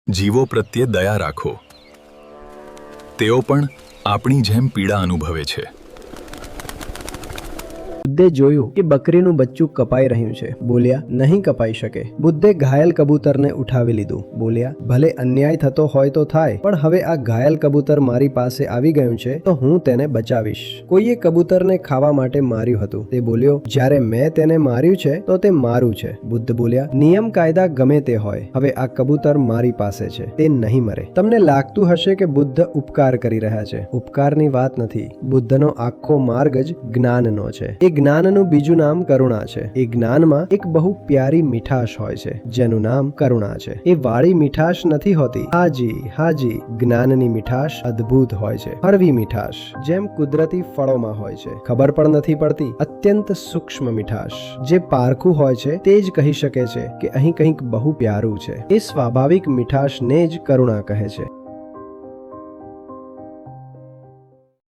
જીવો પ્રત્યે દયા રાખો. તેઓ પણ આપણી જેમ પીડા અનુભવે છે. બુદ્ધે જોયું કે બકરીનું બચ્ચું કપાઈ રહ્યું છે. બોલ્યા, નહીં કપાઈ શકે. બુદ્ધે ઘાયલ કબૂતરને ઉઠાવી લીધું. બોલ્યા, ભલે અન્યાય થતો હોય તો થાય, પણ હવે આ ઘાયલ કબૂતર મારી પાસે આવી ગયું છે તો હું તેને બચાવીશ. કોઈએ કબૂતરને ખાવા માટે માર્યું હતું. તે બોલ્યો, જ્યારે મેં તેને માર્યું છે તો તે મારું છે. બુદ્ધ બોલ્યા, નિયમ કાયદા ગમે તે હોય, હવે આ કબૂતર મારી પાસે છે, તે નહીં મરે. તમને લાગતું હશે કે બુદ્ધ ઉપકાર કરી રહ્યા છે. ઉપકારની વાત નથી. બુદ્ધનો આખો માર્ગ જ જ્ઞાનનો છે. એ જ્ઞાનનું બીજું નામ કરુણા છે. એ જ્ઞાનમાં એક બહુ પ્યારી મીઠાશ હોય છે, જેનું નામ કરુણા છે. એ વાળી મીઠાશ નથી હોતી. હાજી હાજી, જ્ઞાનની મીઠાશ અદ્ભુત હોય છે. હળવી મીઠાશ, જેમ કુદરતી ફળોમાં હોય છે. ખબર પણ નથી પડતી. અત્યંત સૂક્ષ્મ મીઠાશ. જે પારખું હોય છે તે જ કહી શકે છે કે અહીં કંઈક બહુ પ્યારું છે. એ સ્વાભાવિક મીઠાશને જ કરુણા કહે છે.